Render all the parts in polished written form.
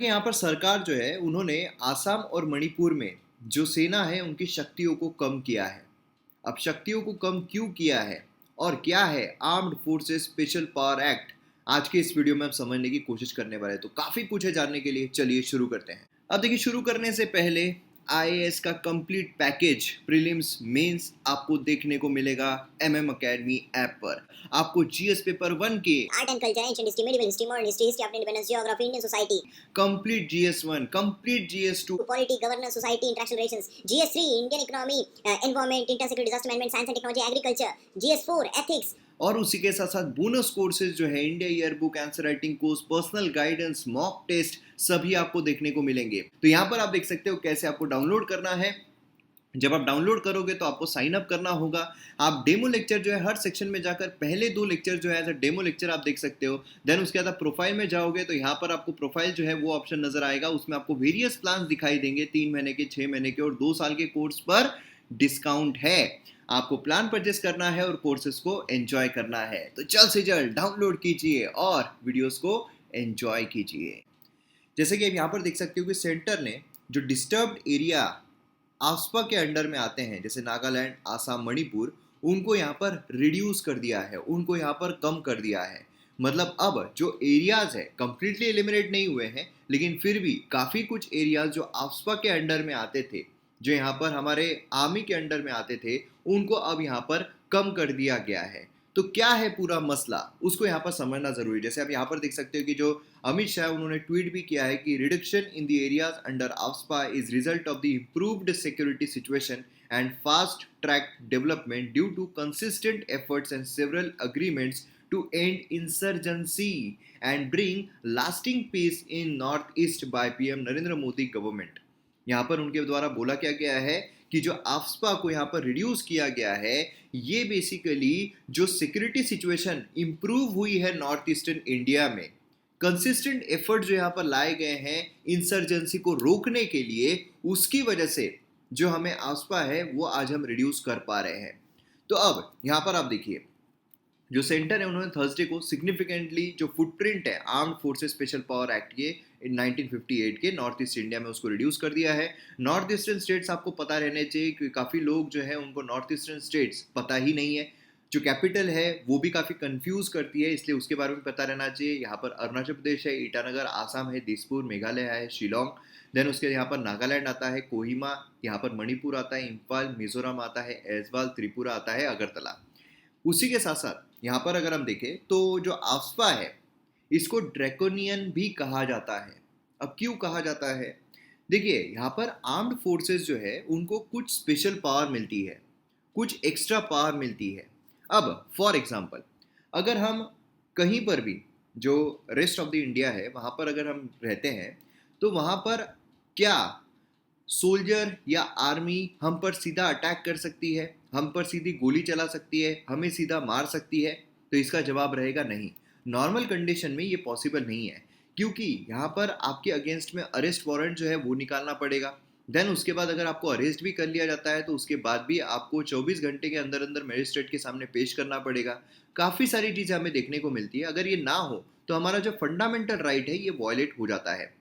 यहाँ पर सरकार जो है उन्होंने आसाम और मणिपुर में जो सेना है उनकी शक्तियों को कम किया है। अब शक्तियों को कम क्यों किया है और क्या है armed forces special power act, आज के इस वीडियो में हम समझने की कोशिश करने वाले हैं। तो काफी कुछ है जानने के लिए, चलिए शुरू करते हैं। अब देखिए, शुरू करने से पहले आईएएस का कंप्लीट पैकेज प्रीलिम्स मेंस आपको देखने को मिलेगा एमएम अकेडमी ऐप पर। आपको जीएस पेपर 1 के art and culture, ancient history, medieval history, modern history, history of independence, geography, Indian society, complete GS 1, complete GS 2, polity, governance, society, international relations, GS 3 Indian economy, environment, inter security, disaster management, science and technology, agriculture, GS 4 ethics, और उसी के साथ साथ bonus courses जो है India year book, answer writing course, personal guidance, mock test, सभी आपको देखने को मिलेंगे। तो यहाँ पर आप देख सकते हो कैसे आपको डाउनलोड करना है। जब आप डाउनलोड करोगे तो आपको साइन अप करना होगा। आप डेमो लेक्चर जो है हर सेक्शन में जाकर पहले 2 लेक्चर जो है एज अ डेमो लेक्चर आप देख सकते हो। देन उसके बाद आप प्रोफाइल में जाओगे तो यहाँ पर आपको प्रोफाइल जो है वो ऑप्शन नजर आएगा। उसमें आपको वेरियस प्लान दिखाई देंगे, 3 महीने के, 6 महीने के और 2 साल के कोर्स पर डिस्काउंट है। आपको प्लान परचेस करना है और कोर्सेज को एंजॉय करना है। तो जल्द से जल्द डाउनलोड कीजिए और वीडियोस को एंजॉय कीजिए। जैसे कि आप यहाँ पर देख सकते हो कि सेंटर ने जो डिस्टर्ब्ड एरिया आफ्सपा के अंडर में आते हैं, जैसे नागालैंड, आसाम, मणिपुर, उनको यहाँ पर रिड्यूस कर दिया है, उनको यहाँ पर कम कर दिया है। मतलब अब जो एरियाज है कंप्लीटली एलिमिनेट नहीं हुए हैं, लेकिन फिर भी काफ़ी कुछ एरियाज जो आफ्सपा के अंडर में आते थे, जो यहाँ पर हमारे आर्मी के अंडर में आते थे, उनको अब यहाँ पर कम कर दिया गया है। तो क्या है पूरा मसला, उसको यहाँ पर समझना जरूरी है। जैसे आप यहाँ पर देख सकते हो कि जो अमित शाह उन्होंने ट्वीट भी किया है कि reduction in the areas under AFSPA is result of the improved security situation and fast track development due to consistent efforts and several agreements to end insurgency and bring lasting peace in north east by PM Narendra Modi government. यहाँ पर उनके द्वारा बोला क्या गया है कि जो आफ्सपा को यहाँ पर रिड्यूस किया गया है, ये बेसिकली जो सिक्योरिटी सिचुएशन इंप्रूव हुई है नॉर्थ ईस्टर्न इंडिया में, कंसिस्टेंट एफर्ट जो यहाँ पर लाए गए हैं इंसर्जेंसी को रोकने के लिए, उसकी वजह से जो हमें आफ्सपा है वो आज हम रिड्यूस कर पा रहे हैं। तो अब यहाँ पर आप देखिए, जो सेंटर है उन्होंने थर्सडे को सिग्निफिकेंटली जो फुटप्रिंट है armed forces special power act के 1958 के नॉर्थ ईस्ट इंडिया में, उसको रिड्यूस कर दिया है। नॉर्थ ईस्टर्न स्टेट्स आपको पता रहने चाहिए कि काफ़ी लोग जो है उनको नॉर्थ ईस्टर्न स्टेट्स पता ही नहीं है। जो कैपिटल है वो भी काफ़ी कंफ्यूज करती है, इसलिए उसके बारे में पता रहना चाहिए। यहाँ पर अरुणाचल प्रदेश है, ईटानगर, आसाम है, दिसपुर, मेघालय है, शिलोंग। देन उसके यहाँ पर नागालैंड आता है, कोहिमा, यहाँ पर मणिपुर आता है, इम्फाल, मिजोरम आता है, ऐजवाल, त्रिपुरा आता है, अगरतला। उसी के साथ साथ यहाँ पर अगर हम देखें तो जो आफ्सपा है इसको ड्रैकोनियन भी कहा जाता है। अब क्यों कहा जाता है? देखिए, यहाँ पर आर्म्ड फोर्सेस जो है उनको कुछ स्पेशल पावर मिलती है, कुछ एक्स्ट्रा पावर मिलती है। अब फॉर एग्जांपल, अगर हम कहीं पर भी जो रेस्ट ऑफ द इंडिया है वहाँ पर अगर हम रहते हैं तो वहाँ पर क्या सोल्जर या आर्मी हम पर सीधा अटैक कर सकती है, हम पर सीधी गोली चला सकती है, हमें सीधा मार सकती है? तो इसका जवाब रहेगा नहीं। नॉर्मल कंडीशन में ये पॉसिबल नहीं है, क्योंकि यहाँ पर आपके अगेंस्ट में अरेस्ट वारंट जो है वो निकालना पड़ेगा। देन उसके बाद अगर आपको अरेस्ट भी कर लिया जाता है तो उसके बाद भी आपको 24 घंटे के अंदर अंदर मजिस्ट्रेट के सामने पेश करना पड़ेगा। काफ़ी सारी चीज़ें हमें देखने को मिलती है। अगर ये ना हो तो हमारा जो फंडामेंटल राइट है ये वॉयलेट हो जाता है।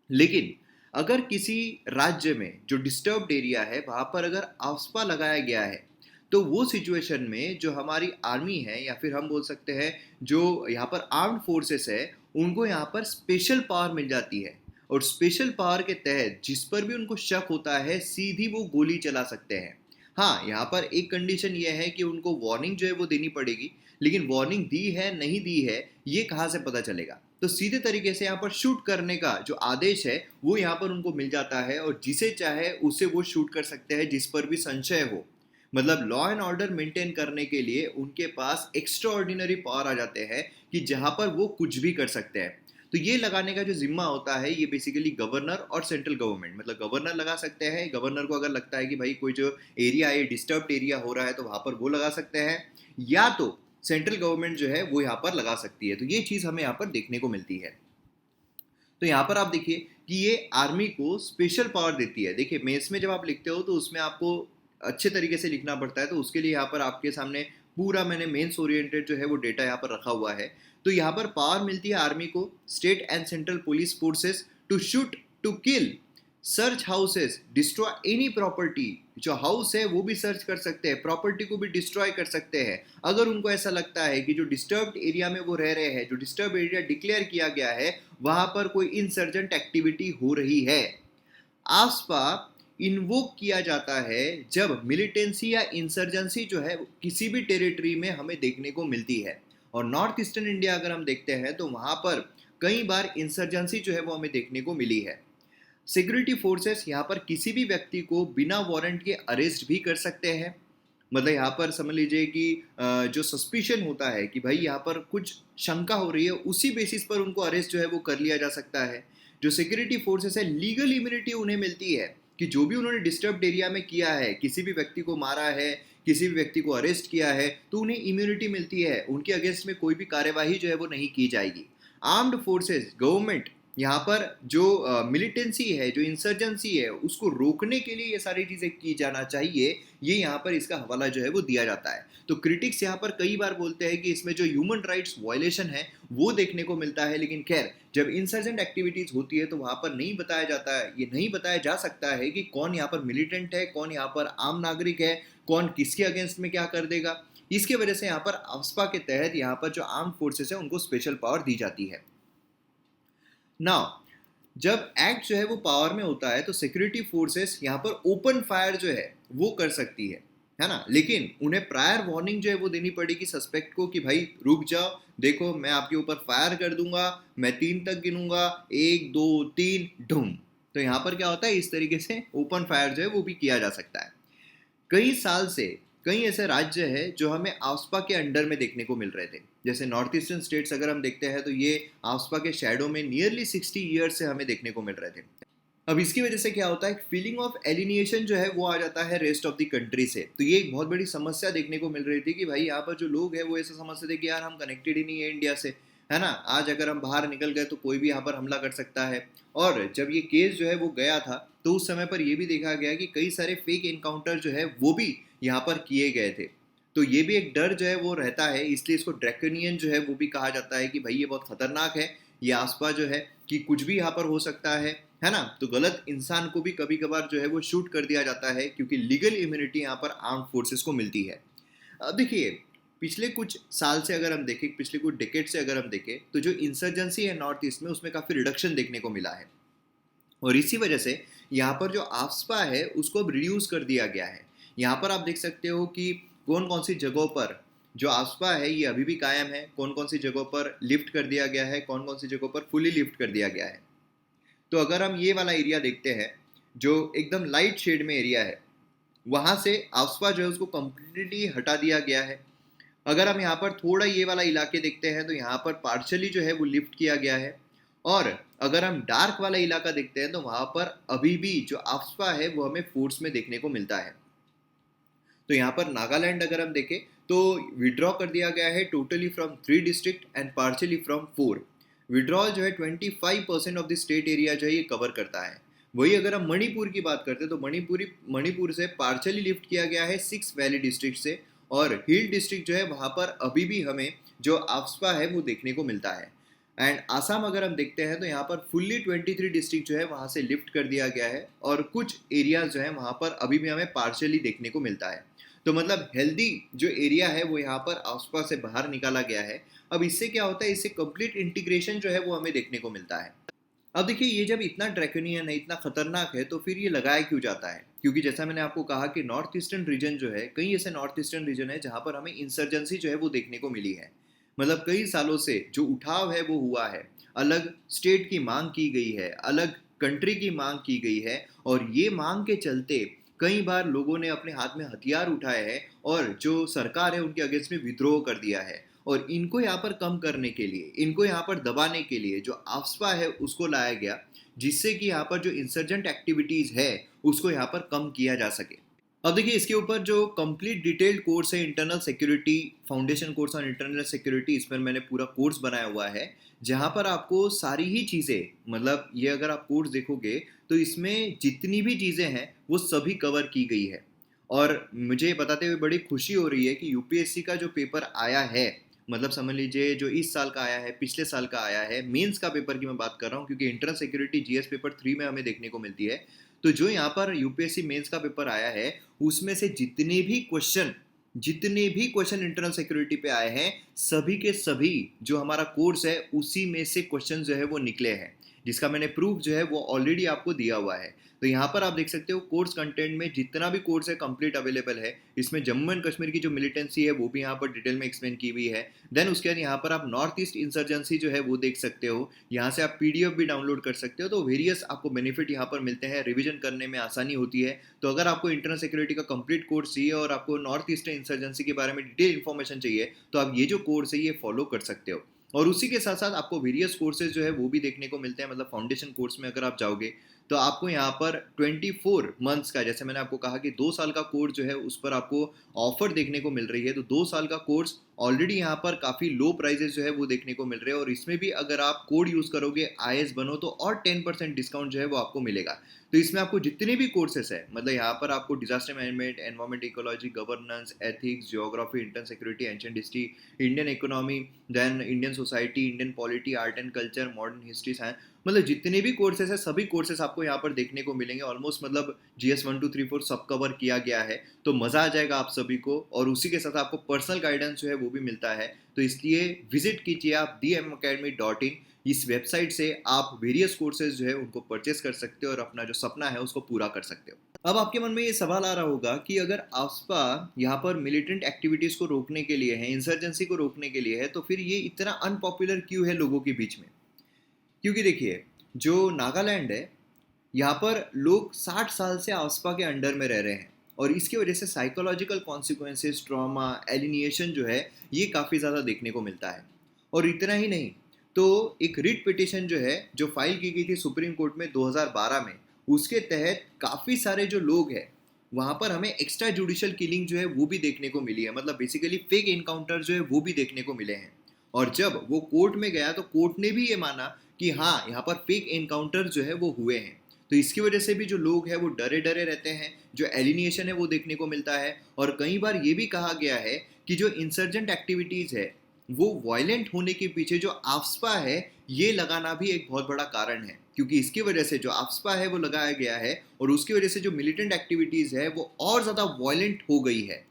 लेकिन अगर किसी राज्य में जो डिस्टर्ब्ड एरिया है वहाँ पर अगर आफ्सपा लगाया गया है, तो वो सिचुएशन में जो हमारी आर्मी है या फिर हम बोल सकते हैं जो यहाँ पर आर्म्ड फोर्सेस है, उनको यहाँ पर स्पेशल पावर मिल जाती है। और स्पेशल पावर के तहत जिस पर भी उनको शक होता है सीधी वो गोली चला सकते हैं। हाँ, यहाँ पर एक कंडीशन ये है कि उनको वार्निंग जो है वो देनी पड़ेगी, लेकिन वार्निंग दी है नहीं दी है ये कहाँ से पता चलेगा? तो सीधे तरीके से यहाँ पर शूट करने का जो आदेश है वो यहाँ पर उनको मिल जाता है और जिसे चाहे उसे वो शूट कर सकते हैं जिस पर भी संशय हो। मतलब लॉ एंड ऑर्डर मेंटेन करने के लिए उनके पास एक्स्ट्रा ऑर्डिनरी पावर आ जाते हैं कि जहाँ पर वो कुछ भी कर सकते हैं। तो ये लगाने का जो जिम्मा होता है ये बेसिकली गवर्नर और सेंट्रल गवर्नमेंट, मतलब गवर्नर लगा सकते हैं। गवर्नर को अगर लगता है कि भाई कोई जो एरिया है डिस्टर्ब्ड एरिया हो रहा है तो वहाँ पर वो लगा सकते हैं, या तो सेंट्रल गवर्नमेंट जो है वो यहाँ पर लगा सकती है। तो ये चीज़ हमें यहाँ पर देखने को मिलती है। तो यहाँ पर आप देखिए कि ये आर्मी को स्पेशल पावर देती है। देखिए, मेंस में जब आप लिखते हो तो उसमें आपको अच्छे तरीके से लिखना पड़ता है, तो उसके लिए यहाँ पर आपके सामने पूरा मैंने मेंस ओरिएंटेड जो है वो डेटा यहाँ पर रखा हुआ है। तो यहाँ पर पावर मिलती है आर्मी को, state and central police forces to shoot, to kill, search houses, destroy any property. जो हाउस है वो भी सर्च कर सकते हैं, प्रॉपर्टी को भी डिस्ट्रॉय कर सकते हैं अगर उनको ऐसा लगता है कि जो डिस्टर्ब्ड एरिया में वो रह रहे हैं, जो डिस्टर्ब एरिया डिक्लेयर किया गया है, वहां पर कोई इंसर्जेंट एक्टिविटी हो रही है। आसपा इन्वोक किया जाता है जब मिलिटेंसी या इंसर्जेंसी जो है किसी भी टेरिटरी में हमें देखने को मिलती है। और नॉर्थ ईस्टर्न इंडिया अगर हम देखते हैं तो वहां पर कई बार इंसर्जेंसी जो है वो हमें देखने को मिली है। सिक्योरिटी फोर्सेस यहाँ पर किसी भी व्यक्ति को बिना वारंट के अरेस्ट भी कर सकते हैं। मतलब यहाँ पर समझ लीजिए कि जो सस्पिशन होता है कि भाई यहाँ पर कुछ शंका हो रही है, उसी बेसिस पर उनको अरेस्ट जो है वो कर लिया जा सकता है। जो सिक्योरिटी फोर्सेस है, लीगल इम्यूनिटी उन्हें मिलती है कि जो भी उन्होंने डिस्टर्ब्ड एरिया में किया है, किसी भी व्यक्ति को मारा है, किसी भी व्यक्ति को अरेस्ट किया है, तो उन्हें इम्यूनिटी मिलती है, उनके अगेंस्ट में कोई भी कार्यवाही जो है वो नहीं की जाएगी। आर्म्ड फोर्सेस, गवर्नमेंट यहाँ पर जो मिलिटेंसी है, जो इंसर्जेंसी है, उसको रोकने के लिए ये सारी चीज़ें की जाना चाहिए, ये यहाँ पर इसका हवाला जो है वो दिया जाता है। तो क्रिटिक्स यहाँ पर कई बार बोलते हैं कि इसमें जो ह्यूमन राइट्स वायलेशन है वो देखने को मिलता है, लेकिन खैर जब इंसर्जेंट एक्टिविटीज होती है तो वहाँ पर नहीं बताया जाता है, ये नहीं बताया जा सकता है कि कौन यहाँ पर मिलिटेंट है, कौन यहाँ पर आम नागरिक है, कौन किसके अगेंस्ट में क्या कर देगा। इसके वजह से यहाँ पर आफ्स्पा के तहत यहाँ पर जो आर्म फोर्सेस है उनको स्पेशल पावर दी जाती है। नाउ जब एक्ट जो है वो पावर में होता है तो सिक्योरिटी फोर्सेस यहाँ पर ओपन फायर जो है वो कर सकती है ना, लेकिन उन्हें प्रायर वार्निंग जो है वो देनी पड़ेगी सस्पेक्ट को कि भाई रुक जाओ, देखो मैं आपके ऊपर फायर कर दूंगा, मैं 3 तक गिनूंगा, 1 2 3 ढूम। तो यहाँ पर क्या होता है, इस तरीके से ओपन फायर जो है वो भी किया जा सकता है। कई साल से कई ऐसे राज्य है जो हमें आफ्स्पा के अंडर में देखने को मिल रहे थे। जैसे नॉर्थ ईस्टर्न स्टेट्स अगर हम देखते हैं तो ये आफ्स्पा के शैडो में नियरली 60 ईयर्स से हमें देखने को मिल रहे थे। अब इसकी वजह से क्या होता है, फीलिंग ऑफ एलिनिएशन जो है वो आ जाता है रेस्ट ऑफ द कंट्री से। तो ये एक बहुत बड़ी समस्या देखने को मिल रही थी कि भाई यहाँ पर जो लोग हैं वो ऐसा समझते थे कि यार हम कनेक्टेड ही नहीं है इंडिया से, है ना, आज अगर हम बाहर निकल गए तो कोई भी यहाँ पर हमला कर सकता है। और जब ये केस जो है वो गया था तो उस समय पर ये भी देखा गया कि कई सारे फेक एनकाउंटर जो है वो भी यहाँ पर किए गए थे। तो ये भी एक डर जो है वो रहता है, इसलिए इसको ड्रैकोनियन जो है वो भी कहा जाता है कि भाई ये बहुत खतरनाक है, ये आसपास जो है कि कुछ भी यहाँ पर हो सकता है ना। तो गलत इंसान को भी कभी कभार जो है वो शूट कर दिया जाता है क्योंकि लीगल इम्यूनिटी यहाँ पर आर्म फोर्सेस को मिलती है। अब देखिए पिछले कुछ साल से अगर हम देखें, पिछले कुछ डिकेड से अगर हम देखें तो जो इंसर्जेंसी है नॉर्थ ईस्ट में उसमें काफ़ी रिडक्शन देखने को मिला है। और इसी वजह से यहाँ पर जो आफ्स्पा है उसको अब रिड्यूस कर दिया गया है। यहाँ पर आप देख सकते हो कि कौन कौन सी जगहों पर जो आफ्स्पा है ये अभी भी कायम है, कौन कौन सी जगहों पर लिफ्ट कर दिया गया है, कौन कौन सी जगहों पर फुली लिफ्ट कर दिया गया है। तो अगर हम ये वाला एरिया देखते हैं जो एकदम लाइट शेड में एरिया है, वहाँ से आफ्स्पा जो है उसको कम्प्लीटली हटा दिया गया है। अगर हम यहाँ पर थोड़ा ये वाला इलाके देखते हैं तो यहाँ पर पार्शली जो है वो लिफ्ट किया गया है। और अगर हम डार्क वाला इलाका देखते हैं तो वहाँ पर अभी भी जो आफ्स्पा है वो हमें फोर्स में देखने को मिलता है। तो यहाँ पर नागालैंड अगर हम देखें तो विड्रॉ कर दिया गया है totally from 3 district and partially from 4। Withdrawal जो है 25% ऑफ द स्टेट एरिया जो है ये कवर करता है। वही अगर हम मणिपुर की बात करते हैं तो मणिपुर से पार्शली लिफ्ट किया गया है 6 वैली डिस्ट्रिक्ट से, और हिल डिस्ट्रिक्ट जो है वहाँ पर अभी भी हमें जो आफ्स्पा है वो देखने को मिलता है। एंड आसाम अगर हम देखते हैं तो यहाँ पर फुल्ली 23 डिस्ट्रिक्ट जो है वहाँ से लिफ्ट कर दिया गया है, और कुछ एरियाज जो है वहाँ पर अभी भी हमें पार्शली देखने को मिलता है। तो मतलब हेल्दी जो एरिया है वो यहाँ पर आफ्स्पा से बाहर निकाला गया है। अब इससे क्या होता है, इससे कंप्लीट इंटीग्रेशन जो है वो हमें देखने को मिलता है। अब देखिए ये जब इतना ड्रैकोनियन है, इतना खतरनाक है, तो फिर ये लगाया क्यों जाता है? क्योंकि जैसा मैंने आपको कहा कि नॉर्थ ईस्टर्न रीजन जो है, कई ऐसे नॉर्थ ईस्टर्न रीजन है जहाँ पर हमें इंसर्जेंसी जो है वो देखने को मिली है। मतलब कई सालों से जो उठाव है वो हुआ है, अलग स्टेट की मांग की गई है, अलग कंट्री की मांग की गई है, और ये मांग के चलते कई बार लोगों ने अपने हाथ में हथियार उठाए हैं और जो सरकार है उनके अगेंस्ट में विद्रोह कर दिया है। और इनको यहाँ पर कम करने के लिए, इनको यहाँ पर दबाने के लिए जो आफ्स्पा है उसको लाया गया, जिससे कि यहाँ पर जो इंसर्जेंट एक्टिविटीज है उसको यहाँ पर कम किया जा सके। अब देखिए इसके ऊपर जो कंप्लीट डिटेल्ड कोर्स है, internal security foundation course on internal security, इस पर मैंने पूरा कोर्स बनाया हुआ है, जहाँ पर आपको सारी ही चीज़ें, मतलब ये अगर आप कोर्स देखोगे तो इसमें जितनी भी चीज़ें हैं वो सभी कवर की गई है। और मुझे बताते हुए बड़ी खुशी हो रही है कि यूपीएससी का जो पेपर आया है मतलब समझ लीजिए जो इस साल का आया है, पिछले साल का आया है, मेंस का पेपर की मैं बात कर रहा हूँ, क्योंकि इंटरनल सिक्योरिटी जीएस पेपर 3 में हमें देखने को मिलती है। तो जो यहाँ पर यूपीएससी मेंस का पेपर आया है, उसमें से जितने भी क्वेश्चन इंटरनल सिक्योरिटी पे आए हैं, सभी के सभी जो हमारा कोर्स है उसी में से क्वेश्चन जो है वो निकले हैं, जिसका मैंने प्रूफ जो है वो ऑलरेडी आपको दिया हुआ है। तो यहाँ पर आप देख सकते हो कोर्स कंटेंट में जितना भी कोर्स है कंप्लीट अवेलेबल है। इसमें जम्मू एंड कश्मीर की जो मिलिटेंसी है वो भी यहाँ पर डिटेल में एक्सप्लेन की हुई है। देन उसके बाद यहाँ पर आप नॉर्थ ईस्ट इंसर्जेंसी जो है वो देख सकते हो। यहाँ से आप पीडीएफ भी डाउनलोड कर सकते हो। तो वेरियस आपको बेनिफिट यहाँ पर मिलते हैं, रिविजन करने में आसानी होती है। तो अगर आपको इंटरनल सिक्योरिटी का कंप्लीट कोर्स चाहिए और आपको नॉर्थ ईस्टर्न इंसर्जेंसी के बारे में डिटेल इन्फॉर्मेशन चाहिए, तो आप ये जो कोर्स है ये फॉलो कर सकते हो। और उसी के साथ साथ आपको वेरियस कोर्सेज जो है वो भी देखने को मिलते हैं। मतलब फाउंडेशन कोर्स में अगर आप जाओगे तो आपको यहाँ पर 24 मंथ्स का, जैसे मैंने आपको कहा कि 2 साल का कोर्स जो है उस पर आपको ऑफर देखने को मिल रही है। तो 2 साल का कोर्स ऑलरेडी यहाँ पर काफ़ी लो प्राइजेस जो है वो देखने को मिल रहे हैं। और इसमें भी अगर आप कोड यूज़ करोगे IS बनो तो और 10% डिस्काउंट जो है वो आपको मिलेगा। तो इसमें आपको जितने भी कोर्सेस है, मतलब यहाँ पर आपको disaster management, environment, ecology, governance, ethics, geography, internal security, ancient history, Indian economy, then Indian society, Indian polity, art and culture, modern history, science, मतलब जितने भी कोर्सेस है सभी कोर्सेस आपको यहाँ पर देखने को मिलेंगे। ऑलमोस्ट मतलब GS 1 2 3 4 सब कवर किया गया है। तो मज़ा आ जाएगा आप सभी को। और उसी के साथ आपको पर्सनल गाइडेंस जो है वो भी मिलता है। तो इसलिए विजिट कीजिए आप dmacademy.in। इस वेबसाइट से आप वेरियस कोर्सेज जो है उनको परचेस कर सकते हो और अपना जो सपना है उसको पूरा कर सकते हो। अब आपके मन में ये सवाल आ रहा होगा कि अगर आफ्सपा यहाँ पर मिलिटेंट एक्टिविटीज़ को रोकने के लिए है, इंसर्जेंसी को रोकने के लिए है, तो फिर ये इतना अनपॉपुलर क्यों है लोगों के बीच में? क्योंकि देखिए, जो नागालैंड है, यहाँ पर लोग 60 साल से आफ्सपा के अंडर में रह रहे हैं। और इसकी वजह से साइकोलॉजिकल कॉन्सिक्वेंसेस, ट्रॉमा, एलिनिएशन जो है ये काफ़ी ज़्यादा देखने को मिलता है। और इतना ही नहीं, तो एक रिट पिटिशन जो है जो फाइल की गई थी सुप्रीम कोर्ट में 2012 में, उसके तहत काफ़ी सारे जो लोग हैं वहाँ पर हमें एक्स्ट्रा जुडिशियल किलिंग जो है वो भी देखने को मिली है। मतलब बेसिकली फेक इनकाउंटर जो है वो भी देखने को मिले हैं। और जब वो कोर्ट में गया तो कोर्ट ने भी ये माना कि हाँ, यहाँ पर फेक एनकाउंटर जो है वो हुए हैं। तो इसकी वजह से भी जो लोग हैं वो डरे डरे रहते हैं, जो एलिनिएशन है वो देखने को मिलता है। और कई बार ये भी कहा गया है कि जो इंसर्जेंट एक्टिविटीज़ है वो वायलेंट होने के पीछे जो आफ्सपा है ये लगाना भी एक बहुत बड़ा कारण है। क्योंकि इसकी वजह से जो आफ्सपा है वो लगाया गया है और उसकी वजह से जो मिलिटेंट एक्टिविटीज़ है वो और ज़्यादा वायलेंट हो गई है।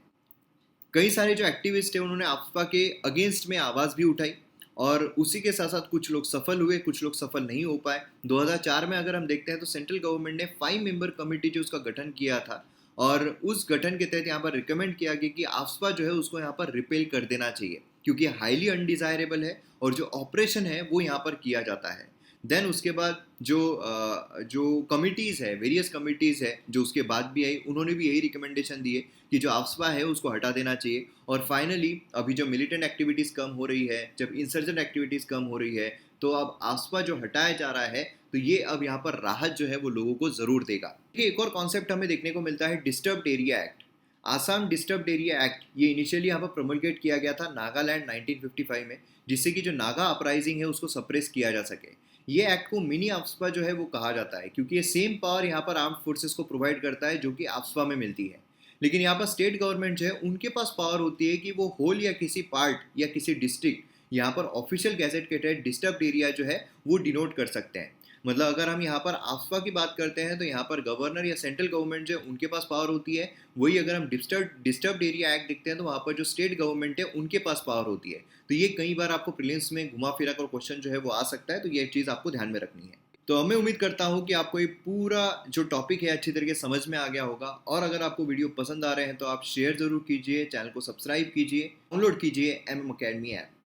कई सारे जो एक्टिविस्ट हैं उन्होंने आफ्सपा के अगेंस्ट में आवाज़ भी उठाई। और उसी के साथ साथ कुछ लोग सफल हुए, कुछ लोग सफल नहीं हो पाए। 2004 में अगर हम देखते हैं तो सेंट्रल गवर्नमेंट ने 5 मेंबर कमेटी जो उसका गठन किया था, और उस गठन के तहत यहाँ पर रिकमेंड किया गया कि आफ्सपा जो है उसको यहाँ पर रिपेल कर देना चाहिए, क्योंकि हाईली अनडिज़ायरेबल है और जो ऑपरेशन है वो यहाँ पर किया जाता है। देन उसके बाद जो कमिटीज़ है, वेरियस कमिटीज़ है जो उसके बाद भी आई, उन्होंने भी यही रिकमेंडेशन दिए कि जो आफ्सपा है उसको हटा देना चाहिए। और फाइनली अभी जो मिलिटेंट एक्टिविटीज़ कम हो रही है, जब इंसर्जेंट एक्टिविटीज़ कम हो रही है, तो अब आफ्सपा जो हटाया जा रहा है, तो ये अब यहाँ पर राहत जो है वो लोगों को ज़रूर देगा। देखिए, एक और कॉन्सेप्ट हमें देखने को मिलता है disturbed area act. Assam disturbed area act ये इनिशियली यहाँ पर प्रोमलगेट किया गया था नागालैंड 1955 में, जिससे कि जो नागा अपराइजिंग है उसको सप्रेस किया जा सके। ये एक्ट को मिनी आफ्सपा जो है वो कहा जाता है, क्योंकि ये सेम पावर यहाँ पर आर्म्ड फोर्सेस को प्रोवाइड करता है जो कि आफ्सपा में मिलती है। लेकिन यहाँ पर स्टेट गवर्नमेंट जो है उनके पास पावर होती है कि वो होल या किसी पार्ट या किसी डिस्ट्रिक्ट यहाँ पर ऑफिशियल गैजेट के तहत डिस्टर्ब्ड एरिया जो है वो डिनोट कर सकते हैं। मतलब अगर हम यहाँ पर आफ्सपा की बात करते हैं तो यहाँ पर गवर्नर या सेंट्रल गवर्नमेंट जो है उनके पास पावर होती है। वही अगर हम डिस्टर्ब्ड एरिया एक्ट देखते हैं तो वहाँ पर जो स्टेट गवर्नमेंट है उनके पास पावर होती है। तो ये कई बार आपको प्रीलिम्स में घुमा फिरा कर क्वेश्चन जो है वो आ सकता है। तो ये चीज़ आपको ध्यान में रखनी है। तो मैं उम्मीद करता हूँ कि आपको ये पूरा जो टॉपिक है अच्छी तरीके समझ में आ गया होगा। और अगर आपको वीडियो पसंद आ रहे हैं तो आप शेयर ज़रूर कीजिए, चैनल को सब्सक्राइब कीजिए, डाउनलोड कीजिए MM Academy ऐप।